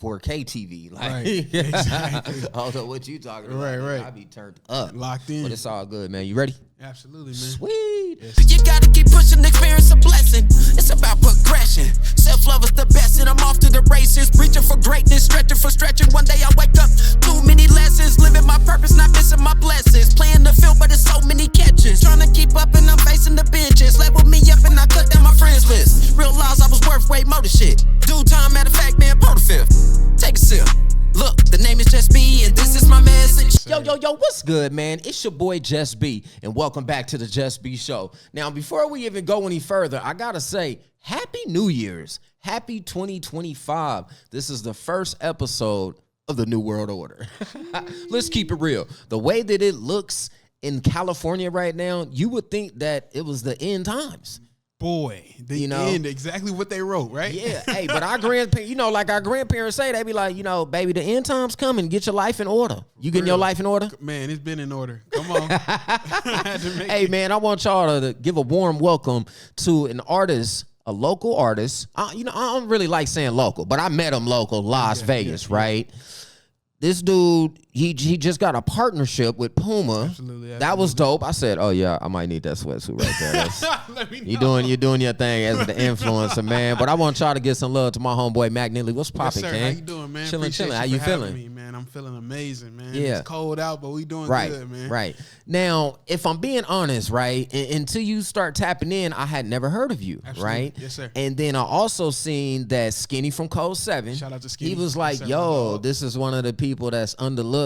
4K TV. Like, Right. Exactly. I don't know what you talking about. Right. I be turned up. Locked in. But it's all good, man. You ready? Absolutely, man. Sweet. Yes. You gotta keep pushing, experience a blessing. It's about progression. Self-love is the best, and I'm off to the races. Reaching for greatness, stretching for stretching. One day I wake up, too many lessons. Living my purpose, not missing my blessings. Playing the field, but there's so many catches. Trying to keep up, and I'm facing the benches. Level me up, and I cut down my friends list. Realize I was worth way more than shit. Due time, matter of fact, man, Pro the fifth. Take a sip. Look, the name is JusB, and this is my message. Yo, what's good, man? It's your boy JusB, and welcome back to the JusB Show. Now, before we even go any further, I gotta say, Happy New Year's. Happy 2025. This is the first episode of the New World Order. Let's keep it real. The way that it looks in California right now, you would think that it was the end times. Boy, the end, exactly what they wrote, right? Yeah, hey, but our grandparents, like our grandparents say, they be like, baby, the end time's coming. Get your life in order. You getting your life in order? Man, it's been in order. Come on. Hey, man, I want y'all to give a warm welcome to an artist, a local artist. I don't really like saying local, but I met him local, Las Vegas, right? This dude, he just got a partnership with Puma. Absolutely. That was dope. I said, oh yeah, I might need that sweatsuit right there. Let me know. You're doing your thing as the influencer, man. But I want y'all to give some love to my homeboy Mac Nealy. What's popping, yes, sir. King? How you doing, man? Chilling. How you you feeling? Me, man. I'm feeling amazing, man. Yeah. It's cold out, but we doing good, man. Right. Now, if I'm being honest, right, until you start tapping in, I had never heard of you, Absolutely. right? Yes, sir. And then I also seen that Skinny from Code 7. Shout out to Skinny. He was like, Yes, sir, yo, this is one of the people that's underlooked,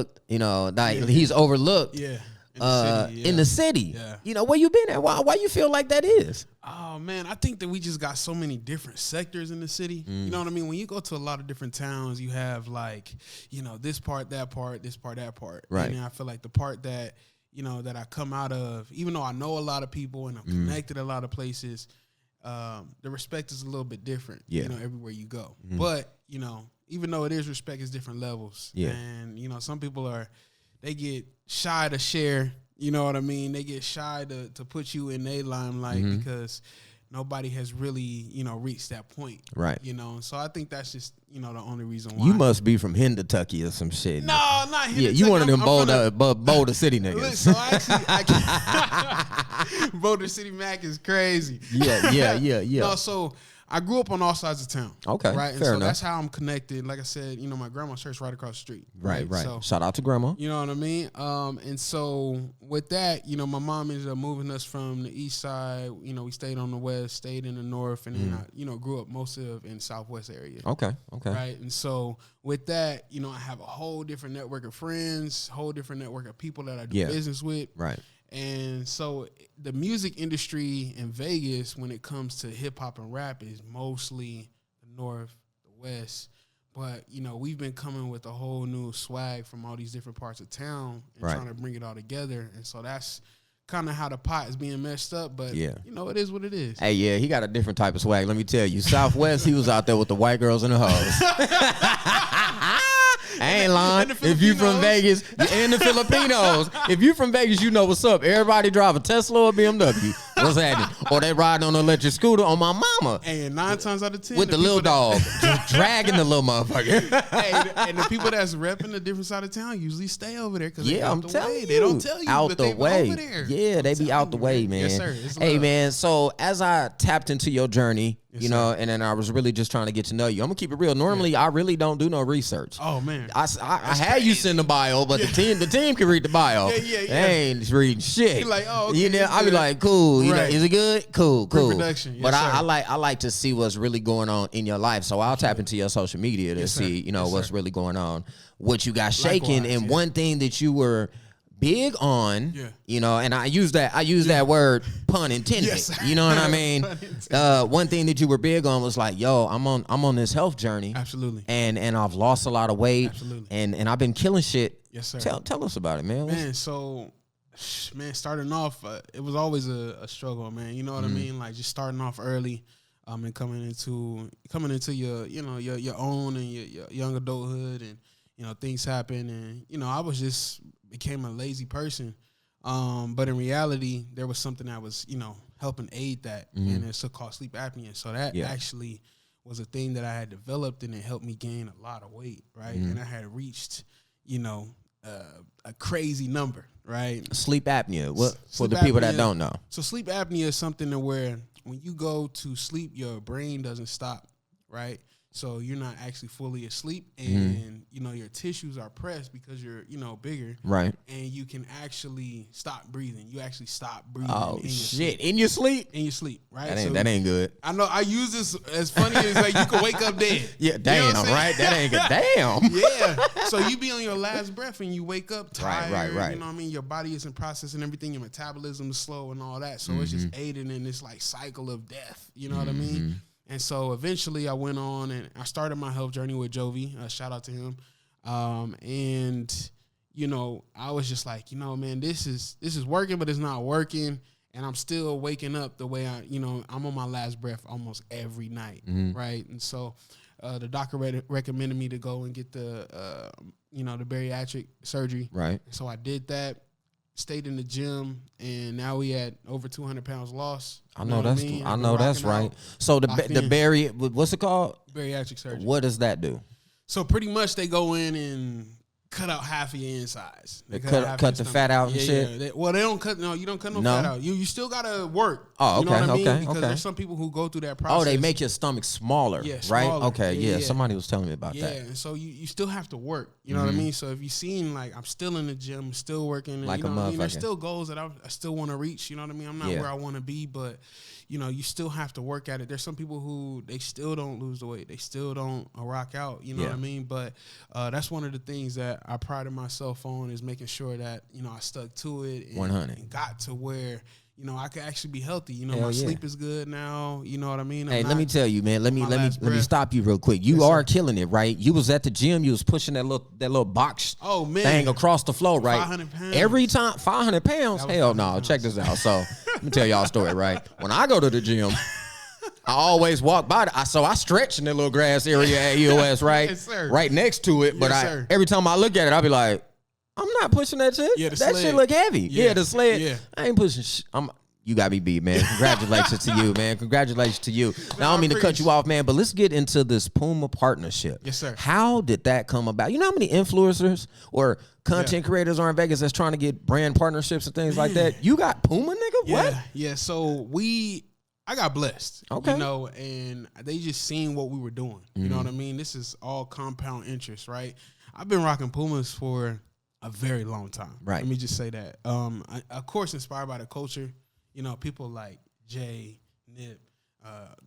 he's overlooked. Yeah. In the city. Yeah. Where you been at? Why you feel like that is? Oh, man, I think that we just got so many different sectors in the city. You know what I mean? When you go to a lot of different towns, you have this part, that part, this part, that part. Right. And I feel like the part that, that I come out of, even though I know a lot of people and I'm connected a lot of places, the respect is a little bit different, everywhere you go. But, even though it is respect, it's different levels. Yeah. And, some people they get shy to share, you know what I mean? They get shy to put you in their limelight because nobody has really, reached that point. Right. So I think that's just, the only reason why. You must be from Kentucky or some shit. No, not Kentucky. Yeah, you one of them Boulder City niggas. Listen, Boulder City Mac is crazy. Yeah. No, so I grew up on all sides of town. Okay, right. And fair so enough. that's how I'm connected. Like I said, my grandma's church right across the street. Right. So, Shout out to grandma. you know what I mean? And so with that, my mom ended up moving us from the east side. We stayed on the west, stayed in the north, and then I, grew up most of in southwest area. Okay. Right. And so with that, I have a whole different network of friends, whole different network of people that I do business with. Right. And so the music industry in Vegas, when it comes to hip hop and rap, is mostly the north, the west. But, we've been coming with a whole new swag from all these different parts of town and trying to bring it all together. And so that's kind of how the pot is being messed up. But, it is what it is. Hey, yeah, he got a different type of swag. Let me tell you. Southwest, he was out there with the white girls and the hoes. I ain't lying. If you from Vegas and the Filipinos, if you from Vegas, you know what's up. Everybody drive a Tesla or BMW. What's happening? Or they riding on an electric scooter on my mama. And 9 times out of 10, with the little dog, just dragging the little motherfucker. And the people that's repping the different side of town usually stay over there because I'm telling you, they don't tell you out but the they way. over there. Yeah, they be out the way, man. Yes, sir. Hey, man. So as I tapped into your journey, Yes, and then I was really just trying to get to know you. I'm gonna keep it real. Normally, I really don't do no research. Oh man, I had you send the bio, but the team can read the bio. Yeah. They ain't reading shit. You're like, oh, okay, I be like, cool. Right. Is it good? Cool. Pre-production. Yes, But sir. I like to see what's really going on in your life. So I'll tap into your social media to see what's really going on, what you got shaking, Likewise, and one thing that you were big on, and I use that word pun intended. Yes, you know what I mean? One thing that you were big on was like, yo, I'm on this health journey. Absolutely. And I've lost a lot of weight. Absolutely. And I've been killing shit. Yes, sir. Tell us about it, man. Starting off, it was always a struggle, man. You know what I mean? Like just starting off early, and coming into your your own and your young adulthood, and things happen, and I was just became a lazy person. But in reality, there was something that was helping aid that, and it's called sleep apnea. So that actually was a thing that I had developed, and it helped me gain a lot of weight, right? And I had reached, a crazy number, right? Sleep apnea. What for Sleep the people apnea. that don't know? So sleep apnea is something to where when you go to sleep, your brain doesn't stop, right? So you're not actually fully asleep, and your tissues are pressed because you're bigger, Right. And you can actually stop breathing. You actually stop breathing. Oh in your shit! sleep. In your sleep? In your sleep, right? That ain't good. I know. I use this as funny as like you can wake up dead. Yeah, You know damn, what I'm saying? right? That ain't good. Damn. Yeah. So you be on your last breath and you wake up tired. Right. You know what I mean? Your body isn't processing everything. Your metabolism is slow and all that. So it's just aiding in this like cycle of death. You know what I mean? And so eventually I went on and I started my health journey with Jovi. Shout out to him. And I was just like, man, this is working, but it's not working. And I'm still waking up the way I'm on my last breath almost every night, right? And so the doctor recommended me to go and get the bariatric surgery. Right. So I did that, stayed in the gym, and now we at over 200 pounds lost. I know that's right. out, So the locked in. what's it called? Bariatric surgery. What does that do? So pretty much they go in and cut out half of your insides. They half cut your the stomach. fat out and shit? Yeah. They don't cut. No, you don't cut no No? fat out. You still gotta work. Oh, You know what I mean? okay, Because okay. there's some people who go through that process. Oh, they make your stomach smaller, Yeah, right? smaller. Okay, Yeah, yeah. yeah. Somebody was telling me about Yeah, that. and so you still have to work. You know what I mean? So if you seen like I'm still in the gym, still working, and, Like you a know what I mean? There's motherfucker. still goals that I still want to reach. You know what I mean? I'm not Yeah. where I want to be, but you still have to work at it. There's some people who they still don't lose the weight. They still don't rock out. You know Yeah. what I mean? But that's one of the things that I prided myself on is making sure that I stuck to it and, 100. and got to where I could actually be healthy. Hell My yeah. sleep is good now. You know what I mean? Hey, I'm let me not- tell you, man. Let me last breath. stop you real quick. You Yes, are sir. killing it, right? You was at the gym. You was pushing that little box Oh, man. thing across the floor, right? 500 pounds. Every time, 500 pounds. That was Hell 500 no. pounds. Check this out. So let me tell y'all a story, right? When I go to the gym, I always walk by. So I stretch in that little grass area at EOS, right? Yes, sir. Right next to it. But Yes, sir. every time I look at it, I'll be like, I'm not pushing that shit. Yeah, the that sled. shit look heavy. Yeah, the sled. Yeah. I ain't pushing shit. You got me beat, man. Congratulations to you, man. Congratulations to you. Now, I don't mean to cut you off, man, but let's get into this Puma partnership. Yes, sir. How did that come about? You know how many influencers or content creators are in Vegas that's trying to get brand partnerships and things like that? You got Puma, nigga? What? Yeah. So I got blessed. Okay. And they just seen what we were doing. You know what I mean? This is all compound interest, right? I've been rocking Pumas for a very long time. Right. Let me just say that. Of course, inspired by the culture. People like Jay, Nip,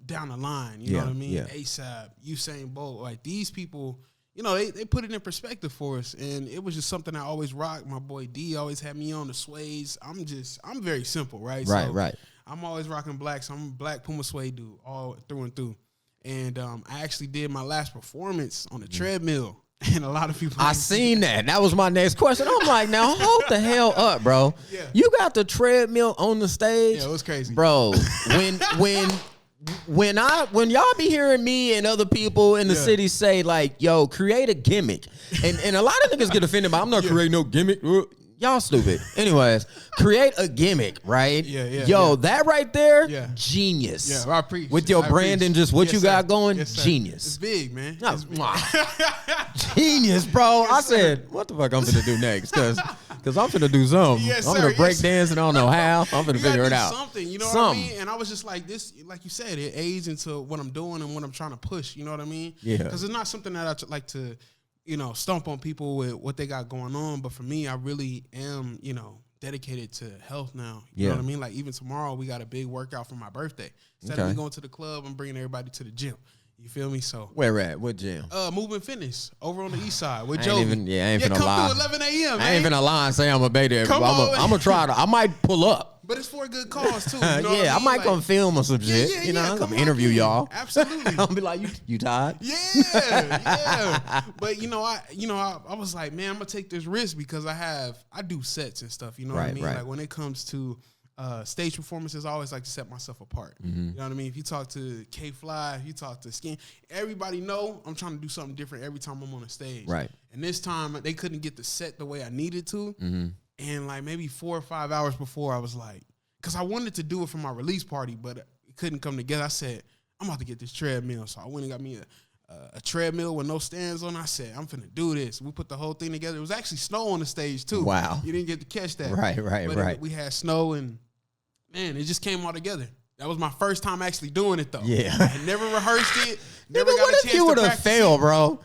down the line. You know what I mean? Yeah. ASAP, Usain Bolt. Like these people. They put it in perspective for us, and it was just something I always rocked. My boy D always had me on the suedes. I'm very simple, right? Right. I'm always rocking black, so I'm a black Puma suede dude all through and through. And I actually did my last performance on the treadmill, and a lot of people. I seen that. That was my next question. I'm like, now hold the hell up, bro. Yeah. You got the treadmill on the stage? Yeah, it was crazy. Bro, when y'all be hearing me and other people in the city say like, yo, create a gimmick. And a lot of niggas get offended by I'm not creating no gimmick. Y'all stupid. Anyways, create a gimmick, right? Yeah. That right there, Yeah. genius. Yeah, I appreciate. With your brand and just what Yes, you sir. got going, Yes, sir. genius. It's big, man. No, It's big. genius, bro. Yes, I sir. said, what the fuck I'm finna do next? Cause I'm finna do something. Yes, I'm sir. finna break Yes, dance and I don't know how. I'm finna You figure gotta it do out. something, you know what I mean? And I was just like this, like you said, it aids into what I'm doing and what I'm trying to push. You know what I mean? Yeah. Because it's not something that I like to, stomp on people with what they got going on. But for me, I really am, dedicated to health now. You know what I mean? Like even tomorrow, we got a big workout for my birthday. Instead of me going to the club, I'm bringing everybody to the gym. You feel me? So Where at? What gym? Movement Fitness over on the east side with I Joe. ain't finna come lie. through 11 a.m. I ain't man. finna lie and say I'm gonna be there. Come on, I'm gonna try to. I might pull up. But it's for a good cause too. You know what Yeah, I mean? might Like, come film or some shit. I'm come gonna on interview in. y'all. Absolutely. I'm gonna be like, you tired? Yeah. But I was like, man, I'm gonna take this risk because I do sets and stuff. You know what I Right, mean? right. Like when it comes to stage performances, I always like to set myself apart. Mm-hmm. You know what I mean? If you talk to K Fly, if you talk to Skin, everybody know I'm trying to do something different every time I'm on a stage. Right. And this time they couldn't get the set the way I needed to. Mm-hmm. And like maybe 4 or 5 hours before, I was like, because I wanted to do it for my release party, but it couldn't come together. I said, I'm about to get this treadmill. So I went and got me a treadmill with no stands on. I said, I'm finna do this. We put the whole thing together. It was actually snow on the stage too. Wow. You didn't get to catch that. Right. We had snow and, man, it just came all together. That was my first time actually doing it though. Yeah. I never rehearsed it. Never got what a if chance you to would have practice failed, it. bro?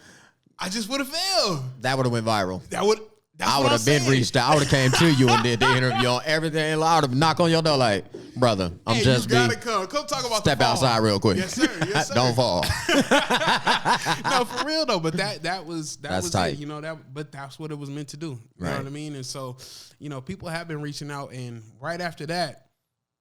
I just would have failed. That would have went viral. I would have been reached out. I would have came to you and did the interview on everything. I would have knocked on your door like, brother, I'm just you gotta come talk about step the fall. outside real quick. Yes, sir. Yes, sir. Don't fall. No, for real though. But that was tight. it, you know, but that's what it was meant to do. You know what I mean? And so, you know, people have been reaching out, and right after that,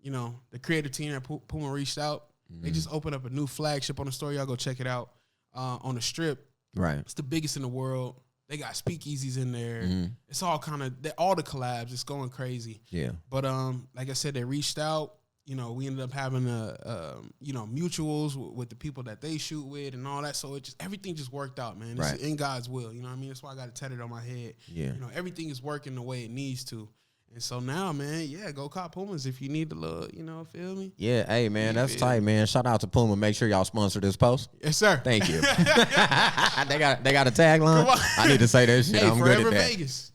you know, the creative team at Puma reached out. They just opened up a new flagship on the store. Y'all go check it out on the Strip. Right. It's the biggest in the world. They got speakeasies in there. Mm-hmm. It's all all the collabs. It's going crazy. Yeah. But like I said, they reached out. You know, we ended up having mutuals with the people that they shoot with and all that. So everything just worked out, man. It's in God's will. You know what I mean? That's why I got it tatted on my head. Yeah. You know, everything is working the way it needs to. And so now, man, go cop Pumas if you need the little, you know, feel me? Yeah, hey, man, that's tight, man. Shout out to Puma. Make sure y'all sponsor this post. Yes, sir. Thank you. they got a tagline. I need to say that shit. Hey, I'm Forever good at that. Vegas.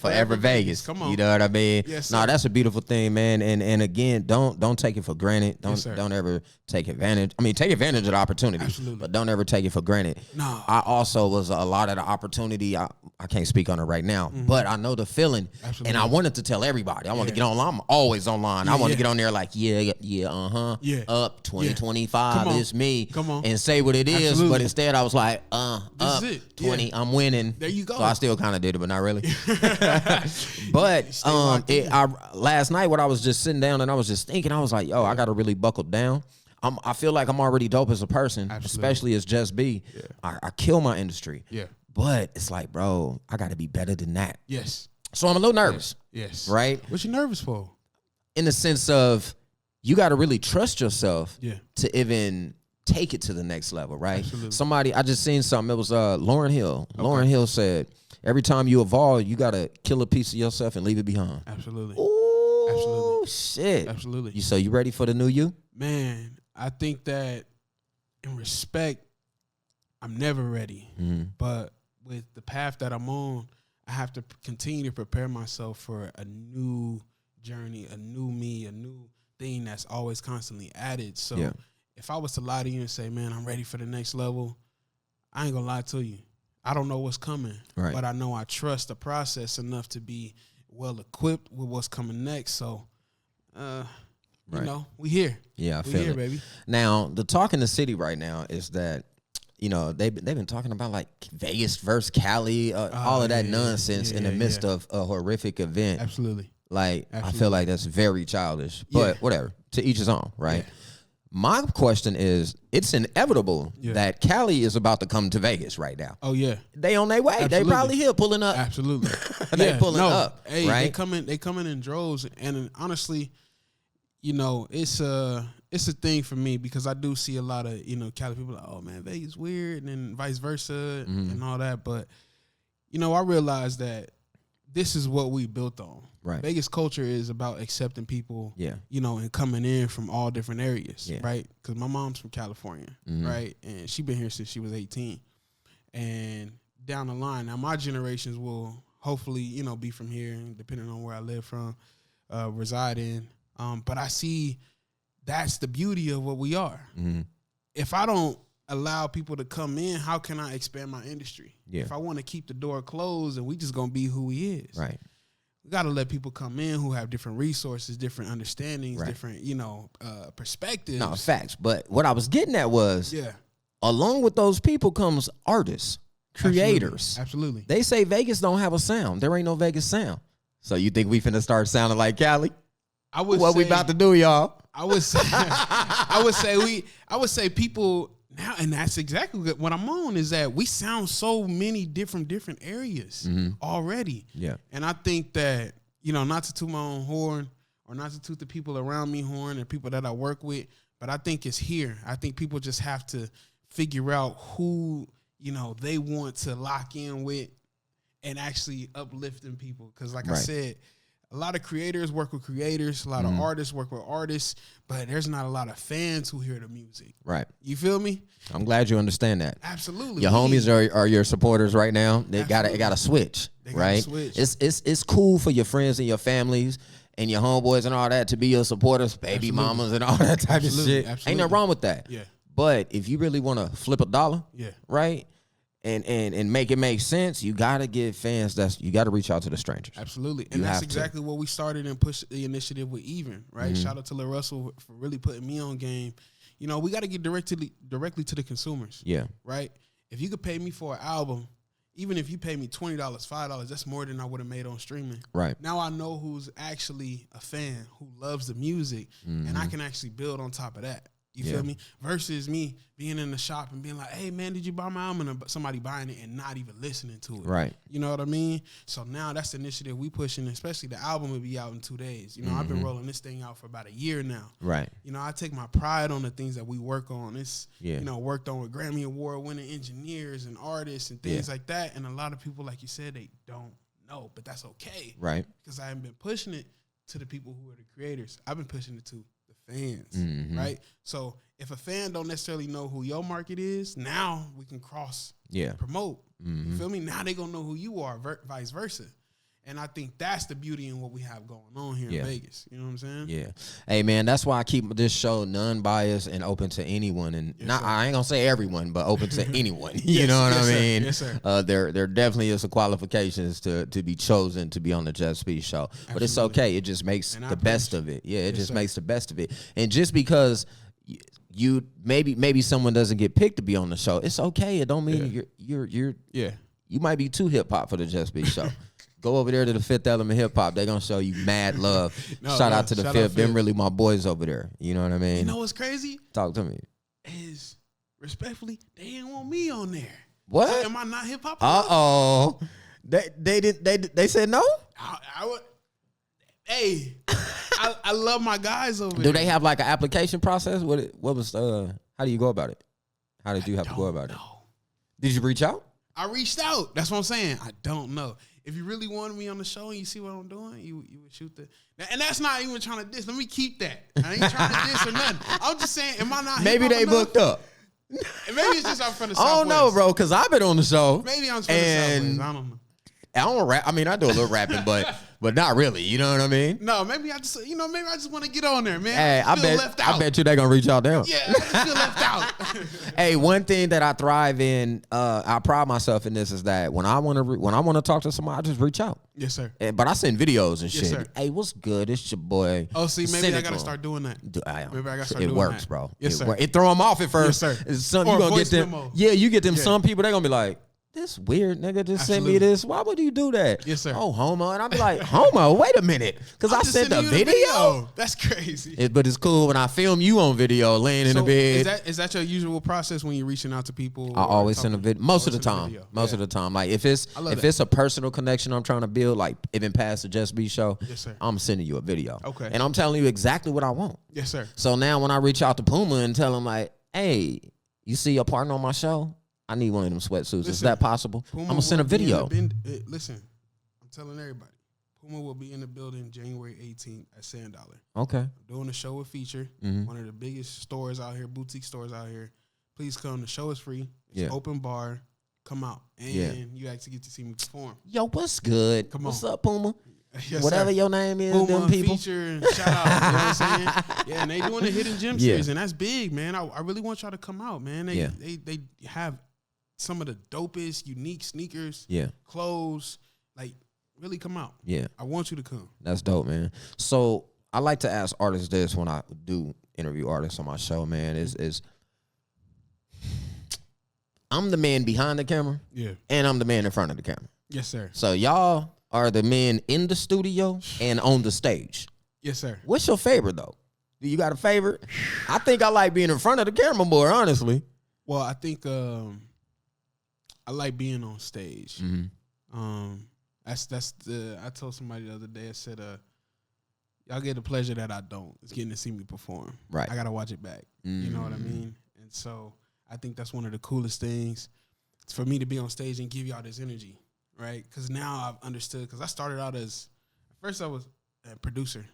Forever Vegas. Come on. You know what I mean? Yes, no, sir. that's a beautiful thing, man. And again, don't take it for granted. Yes, Don't ever take advantage. I mean, take advantage of the opportunity. Absolutely. But don't ever take it for granted. No. I also was a lot of the opportunity. I can't speak on it right now, but I know the feeling. Absolutely. And I wanted to tell everybody. I want to get online. I'm always online. I want to get on there like, up 2025 Come on. is me. Come on. And say what it is. Absolutely. But instead I was like, This up is it. 20, Yeah. I'm winning. There you go. So I still kind of did it, but not really. But last night when I was just sitting down and I was just thinking, I was like, yo, I got to really buckle down. I feel like I'm already dope as a person, especially as JusB. Yeah. I kill my industry. Yeah. But it's like, bro, I got to be better than that. Yes. So I'm a little nervous. Yes. Right? What you nervous for? In the sense of you got to really trust yourself Yeah. to even take it to the next level, right? Absolutely. I just seen something. It was Lauryn Hill. Okay. Lauryn Hill said, every time you evolve, you got to kill a piece of yourself and leave it behind. Absolutely. Ooh, Absolutely. shit. Absolutely. So you ready for the new you? Man, I think that in respect, I'm never ready. But with the path that I'm on, I have to continue to prepare myself for a new journey, a new me, a new thing that's always constantly added. So if I was to lie to you and say, man, I'm ready for the next level, I ain't gonna lie to you. I don't know what's coming, but I know I trust the process enough to be well equipped with what's coming next. So, you know, we here. Yeah, I we feel here, it. baby. Now, the talk in the city right now is that, you know, they've been talking about like Vegas versus Cali, all of that nonsense in the midst of a horrific event. Absolutely. Like, I feel like that's very childish, but whatever, to each his own, right? Yeah. My question is, it's inevitable that Cali is about to come to Vegas right now. Oh, yeah. They on their way. Absolutely. They probably here pulling up. Absolutely. They pulling up, hey, right? They coming in droves. And honestly, you know, it's a thing for me because I do see a lot of, you know, Cali people like, oh, man, Vegas weird, and then vice versa and all that. But, you know, I realize that this is what we built on. Right. Vegas culture is about accepting people, you know, and coming in from all different areas, right? Because my mom's from California, right? And she been here since she was 18. And down the line, now my generations will hopefully, you know, be from here, depending on where I live from, reside in. But I see that's the beauty of what we are. If I don't allow people to come in, how can I expand my industry? If I want to keep the door closed and we just going to be who we is. Right. We got to let people come in who have different resources, different understandings, different, you know, perspectives. No, facts. But what I was getting at was, along with those people comes artists, creators. Absolutely. They say Vegas don't have a sound. There ain't no Vegas sound. So you think we finna start sounding like Cali? What we about to do, y'all? I would say people now, and that's exactly what I'm on, is that we sound so many different areas already. Yeah. And I think that, you know, not to toot my own horn or not to toot the people around me horn and people that I work with, but I think it's here. I think people just have to figure out who, you know, they want to lock in with and actually uplifting people. Because like I said, a lot of creators work with creators, a lot of artists work with artists, but there's not a lot of fans who hear the music. Right. You feel me? I'm glad you understand that. Absolutely. Your homies are your supporters right now. They got to switch, right? Switch. It's cool for your friends and your families and your homeboys and all that to be your supporters, baby mamas and all that type of shit. Ain't nothing wrong with that. Yeah. But if you really want to flip a dollar, right? And make it make sense, you gotta get fans. You gotta reach out to the strangers. Absolutely, and that's exactly what we started and pushed the initiative with. Even right, shout out to Lil Russell for really putting me on game. You know, we got to get directly to the consumers. Yeah, right. If you could pay me for an album, even if you pay me $20, $5, that's more than I would have made on streaming. Right. Now I know who's actually a fan who loves the music, and I can actually build on top of that. You feel me? Versus me being in the shop and being like, hey, man, did you buy my album? And somebody buying it and not even listening to it. Right. You know what I mean? So now that's the initiative we pushing, especially the album will be out in 2 days. You know, I've been rolling this thing out for about a year now. Right. You know, I take my pride on the things that we work on. It's, you know, worked on with Grammy Award winning engineers and artists and things like that. And a lot of people, like you said, they don't know, but that's okay. Right. Because I haven't been pushing it to the people who are the creators. I've been pushing it to fans, right? So if a fan don't necessarily know who your market is, now we can cross promote. You feel me? Now they gonna know who you are, vice versa. And I think that's the beauty in what we have going on here in Vegas. You know what I'm saying? Yeah. Hey, man, that's why I keep this show non-biased and open to anyone. And I ain't going to say everyone, but open to anyone. You know what I mean? Yes, sir. There definitely is some qualifications to be chosen to be on the JusB show. Absolutely. But it's okay. It just makes the best of it. Yeah, it just makes the best of it. And just because you maybe someone doesn't get picked to be on the show, it's okay. It don't mean you might be too hip-hop for the JusB show. Go over there to the Fifth Element Hip Hop. They're going to show you mad love. Shout out to the Fifth. Them really my boys over there. You know what I mean? You know what's crazy? Talk to me. Is, respectfully, they didn't want me on there. What? So am I not hip hop? Uh-oh. They said no? I would. Hey, I love my guys over there. Do they have like an application process? What was, how do you go about it? How did you have to go about it? Did you reach out? I reached out. That's what I'm saying. I don't know. If you really wanted me on the show and you see what I'm doing, you would shoot the. And that's not even trying to diss. Let me keep that. I ain't trying to diss or nothing. I'm just saying, am I not? Maybe they booked up. Maybe it's just I'm from the Southwest. I don't know, bro, because I've been on the show. Maybe I'm from the Southwest. I don't know. I don't rap. I mean, I do a little rapping, but not really. You know what I mean? No, maybe I just, maybe I just want to get on there, man. Hey, I bet you they're gonna reach out there. Yeah, I just feel left out. Hey, one thing that I thrive in, I pride myself in this is that when I want to talk to somebody, I just reach out. Yes, sir. But I send videos and shit. Yes, sir. Hey, what's good? It's your boy. Oh, see, maybe I gotta start doing that. Maybe I gotta start doing that. It works, bro. Yes, sir. It throw them off at first. Yes, sir. You gonna get them. Memo. Yeah, you get them. Some people they gonna be like, this weird nigga just sent me this. Why would you do that? Yes, sir. Oh, homo. And I'll be like, homo, wait a minute. Because I sent a video? That's crazy. But it's cool when I film you on video laying in the bed. Is that your usual process when you're reaching out to people? I always send a video. Most of the time. Most of the time. Like if it's a personal connection I'm trying to build, like even past the JusB show, yes, sir. I'm sending you a video. Okay. And I'm telling you exactly what I want. Yes, sir. So now when I reach out to Puma and tell him like, hey, you see your partner on my show? I need one of them sweatsuits. Is that possible? Puma I'm going to send a video. Listen, I'm telling everybody. Puma will be in the building January 18th at Sand Dollar. Okay. I'm doing a show with Feature, one of the biggest stores out here, boutique stores out here. Please come. The show is free. It's open bar. Come out. And you actually get to see me perform. Yo, what's good? Come on. What's up, Puma? Yes, whatever your name is, Puma, them people. Feature, and shout out. You know what I'm saying? Yeah, and they doing the Hidden Gem series, and that's big, man. I really want y'all to come out, man. They have some of the dopest, unique sneakers, clothes, like really come out. Yeah. I want you to come. That's dope, man. So I like to ask artists this when I do interview artists on my show, man, is I'm the man behind the camera, and I'm the man in front of the camera. Yes, sir. So y'all are the men in the studio and on the stage. Yes, sir. What's your favorite, though? Do you got a favorite? I think I like being in front of the camera more, honestly. Well, I think I like being on stage. That's I told somebody the other day, I said, y'all get the pleasure that I don't. It's getting to see me perform. Right. I got to watch it back. You know what I mean? And so I think that's one of the coolest things. It's for me to be on stage and give y'all this energy, right? Because now I've understood, because I started out as, at first I was a producer,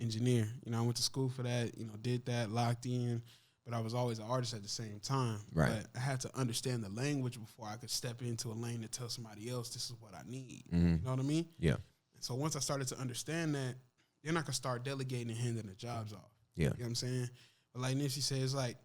engineer. You know, I went to school for that. You know, did that, locked in. But I was always an artist at the same time. Right. But I had to understand the language before I could step into a lane and tell somebody else this is what I need. You know what I mean? Yeah. And so once I started to understand that, then I could start delegating and handing the jobs off. Yeah. You know what I'm saying? But like Nipsey says, like,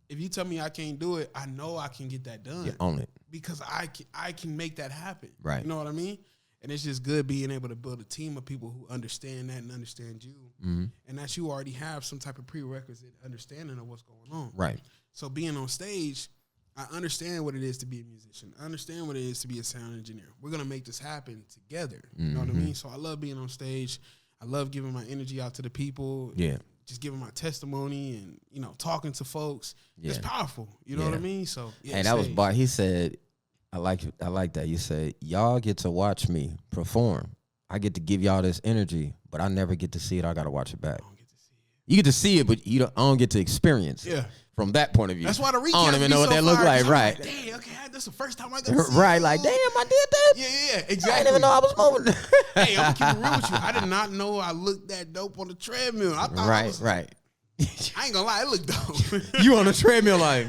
if you tell me I can't do it, I know I can get that done. Yeah, own it. Because I can make that happen. Right. You know what I mean? And it's just good being able to build a team of people who understand that and understand you. And that you already have some type of prerequisite understanding of what's going on. Right. So being on stage, I understand what it is to be a musician. I understand what it is to be a sound engineer. We're going to make this happen together. You know what I mean? So I love being on stage. I love giving my energy out to the people. Yeah. Just giving my testimony and, you know, talking to folks. Yeah. It's powerful. You know what I mean? So, yeah. And that was Bart. He said, I like that. You said, y'all get to watch me perform. I get to give y'all this energy, but I never get to see it. I got to watch it back. I don't get to see it. You get to see it, but I don't get to experience it. Yeah. From that point of view. That's why the recap I don't even know what so that look fire, like. Right. Like, dang, okay, that's the first time I got to see Right. it. Like, damn, I did that? Yeah, exactly. I didn't even know I was moving. Hey, I'm going to keep it real with you. I did not know I looked that dope on the treadmill. I thought I was, Right. I ain't going to lie, it looked dope. You on the treadmill like,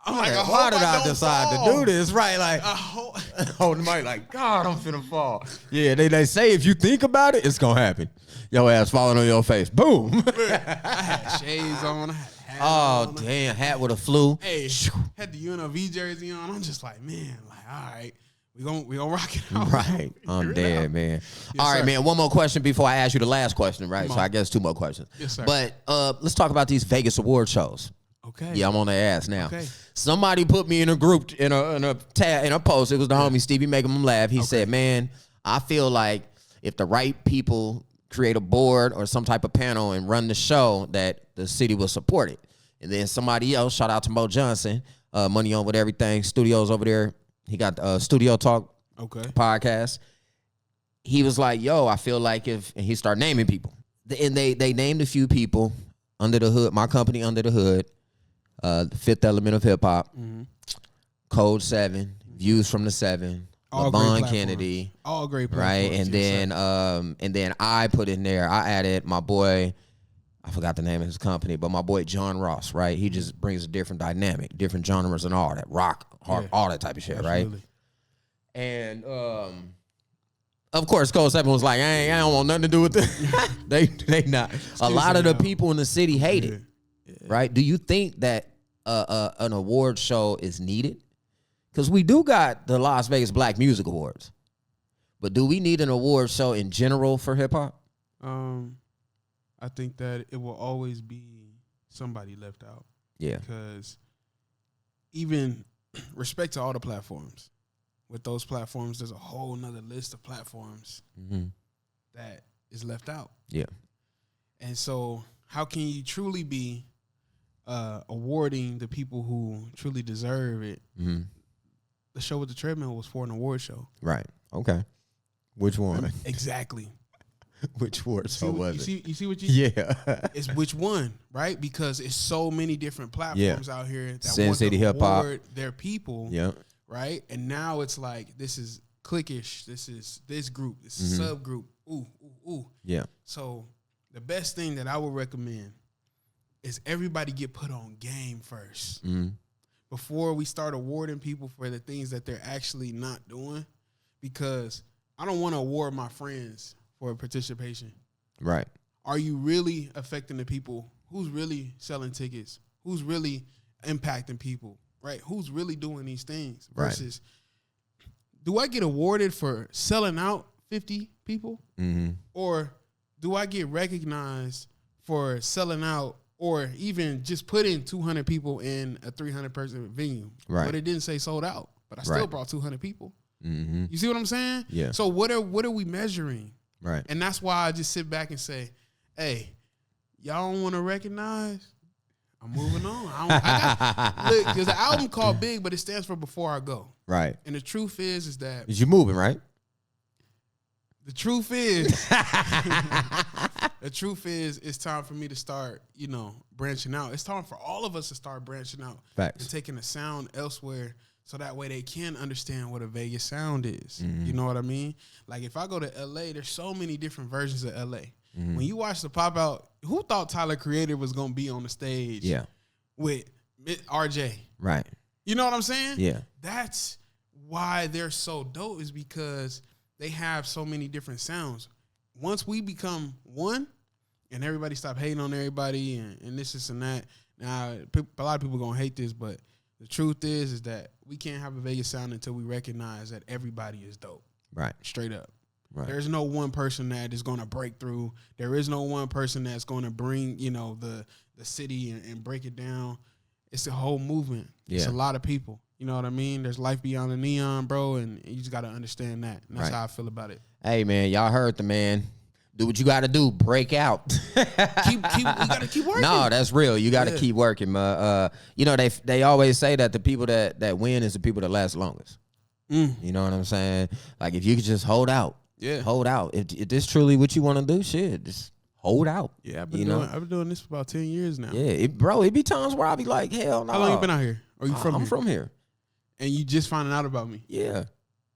I'm like, why did I decide to do this? Right, like, I hope. holding the mic like, God, I'm finna fall. Yeah, they say if you think about it, it's gonna happen. Your ass falling on your face. Boom. I had shades on. I had hat on. Damn, hat with a flu. Hey, had the UNLV jersey on. I'm just like, man, like, all right, we gonna rock it out. Right. I'm dead, man. Yes, All right, sir. man. One more question before I ask you the last question, right? So I guess 2 more questions. Yes, sir. But let's talk about these Vegas award shows. Okay. Yeah, I'm on their ass now. Okay. Somebody put me in a group in a post. It was the homie Stevie making them laugh. He said, "Man, I feel like if the right people create a board or some type of panel and run the show, that the city will support it." And then somebody else, shout out to Mo Johnson, Money On With Everything Studios over there. He got Studio Talk podcast. He was like, "Yo, I feel like if," and he started naming people, and they named a few people under the hood. My company under the hood. The Fifth Element of Hip Hop, Code 7, Views from the 7, LeBron Kennedy, all great right? platforms, And then I put in there. I added my boy. I forgot the name of his company, but my boy John Ross, right? He just brings a different dynamic, different genres and all that, rock, hard, all that type of shit, Absolutely. right? And of course, Code 7 was like, I don't want nothing to do with this. they not. A lot of the people in the city hate it. Right? Do you think that an award show is needed? Because we do got the Las Vegas Black Music Awards, but do we need an award show in general for hip hop? I think that it will always be somebody left out. Yeah. Because even respect to all the platforms, with those platforms, there's a whole nother list of platforms that is left out. Yeah. And so how can you truly be awarding the people who truly deserve it? The show with the treadmill was for an award show. Right. Okay. Which one? Exactly. Which award show was it? You see what you? Yeah. It's which one, right? Because it's so many different platforms out here that Sin want City to Hip Hop. award their people. Yeah. Right. And now it's like, this is cliquish. This is this group. This is subgroup. Ooh. Yeah. So the best thing that I would recommend is everybody get put on game first. Before we start awarding people for the things that they're actually not doing, because I don't want to award my friends for participation. Right. Are you really affecting the people? Who's really selling tickets? Who's really impacting people? Right? Who's really doing these things? Versus, do I get awarded for selling out 50 people? Or do I get recognized for selling out, or even just putting 200 people in a 300-person venue? Right. But it didn't say sold out, but I still brought 200 people. You see what I'm saying? Yeah. So what are we measuring? Right. And that's why I just sit back and say, hey, y'all don't want to recognize? I'm moving on. Look, there's an album called Big, but it stands for Before I Go. Right. And the truth is that Is you moving, right? the truth is it's time for me to start, branching out. It's time for all of us to start branching out. Facts. And taking the sound elsewhere so that way they can understand what a Vegas sound is. You know what I mean? Like if I go to LA, there's so many different versions of LA. When you watch the pop out, who thought Tyler Creator was gonna be on the stage? Yeah. With RJ. Right. You know what I'm saying? Yeah. That's why they're so dope, is because they have so many different sounds. Once we become one and everybody stop hating on everybody and this and that, now a lot of people going to hate this, but the truth is that we can't have a Vegas sound until we recognize that everybody is dope. Right. Straight up. Right. There's no one person that is going to break through. There is no one person that's going to bring, the city and break it down. It's a whole movement. Yeah. It's a lot of people. You know what I mean? There's life beyond the neon, bro, and you just got to understand that. And that's how I feel about it. Hey, man, y'all heard the man. Do what you got to do. Break out. You got to keep working. No, that's real. You got to keep working. They always say that the people that win is the people that last longest. You know what I'm saying? Like, if you could just hold out. Yeah. Hold out. If this truly what you want to do, shit, just hold out. Yeah, I've been doing this for about 10 years now. Yeah, it be times where I'll be like, hell no. How long you been out here? Or you from here? I'm from here. And you just finding out about me? Yeah.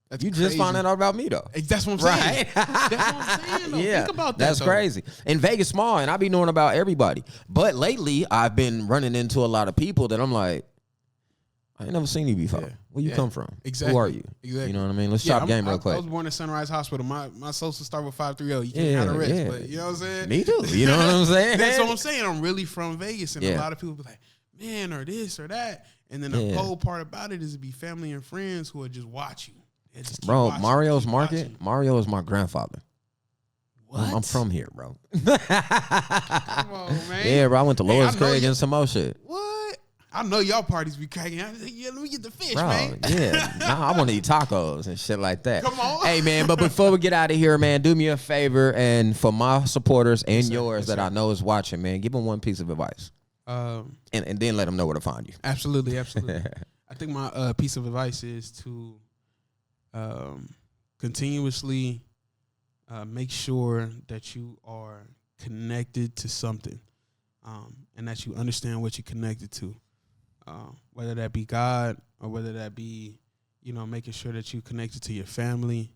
That's you crazy. just finding out about me, though. That's what I'm saying. Right? That's what I'm saying, though. Yeah, think about that, that's crazy. And Vegas small, and I be knowing about everybody. But lately, I've been running into a lot of people that I'm like, I ain't never seen you before. Yeah. Where you come from? Exactly. Who are you? Exactly. You know what I mean? Let's chop game real quick. I was born at Sunrise Hospital. My social start with 530. You can't have a rest, but you know what I'm saying? Me too. You know what I'm saying? That's what I'm saying. I'm really from Vegas, and a lot of people be like, man, or this or that. And then the whole part about it is to be family and friends who will just watch you. Just bro, watching, Mario's Market, Mario is my grandfather. What? I'm from here, bro. Come on, man. Yeah, bro. I went to Lois Craig and some more shit. What? I know y'all parties be cracking. Yeah, let me get the fish, bro, man. Yeah. Nah, I want to eat tacos and shit like that. Come on. Hey, man, but before we get out of here, man, do me a favor. And for my supporters and yours that I know is watching, man, give them one piece of advice. And then let them know where to find you. Absolutely. I think my piece of advice is to continuously make sure that you are connected to something, and that you understand what you're connected to, whether that be God or whether that be, making sure that you're connected to your family.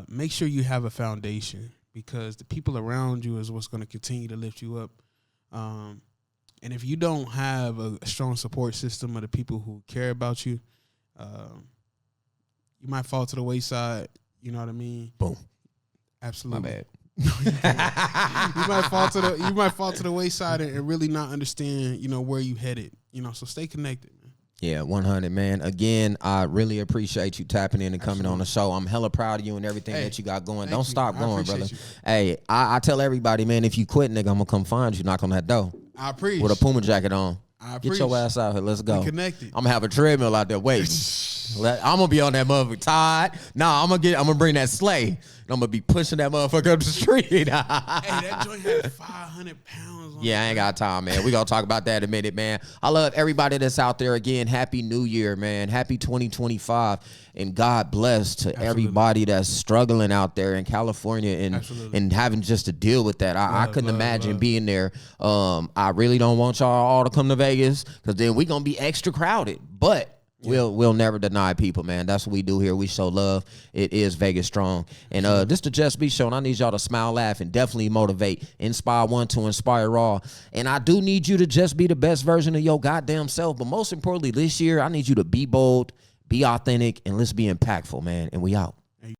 Make sure you have a foundation, because the people around you is what's going to continue to lift you up. And if you don't have a strong support system of the people who care about you, you might fall to the wayside. You know what I mean? Boom. Absolutely. My bad. You might fall to the wayside and really not understand, where you headed. So stay connected, man. Yeah, 100, man. Again, I really appreciate you tapping in and coming on the show. I'm hella proud of you and everything that you got going. Don't stop going, brother. You. Hey, I tell everybody, man, if you quit, nigga, I'm going to come find you, knock on that door. I appreciate with a Puma jacket on. Get your ass out here. Let's go. Connected. I'm going to have a treadmill out there waiting. I'm going to be on that motherfucker tied. Nah, I'm going to bring that sleigh. I'm going to be pushing that motherfucker up the street. Hey, that joint had 500 pounds on it. Yeah, I ain't got time, man. We going to talk about that in a minute, man. I love everybody that's out there. Again, Happy New Year, man. Happy 2025. And God bless to everybody that's struggling out there in California and having just to deal with that. I couldn't imagine being there. I really don't want y'all all to come to Vegas, because then we going to be extra crowded. But we'll never deny people, man. That's what we do here. We show love. It is Vegas strong. And this the JusB show, and I need y'all to smile, laugh, and definitely motivate. Inspire one to inspire all. And I do need you to just be the best version of your goddamn self. But most importantly, this year, I need you to be bold, be authentic, and let's be impactful, man. And we out.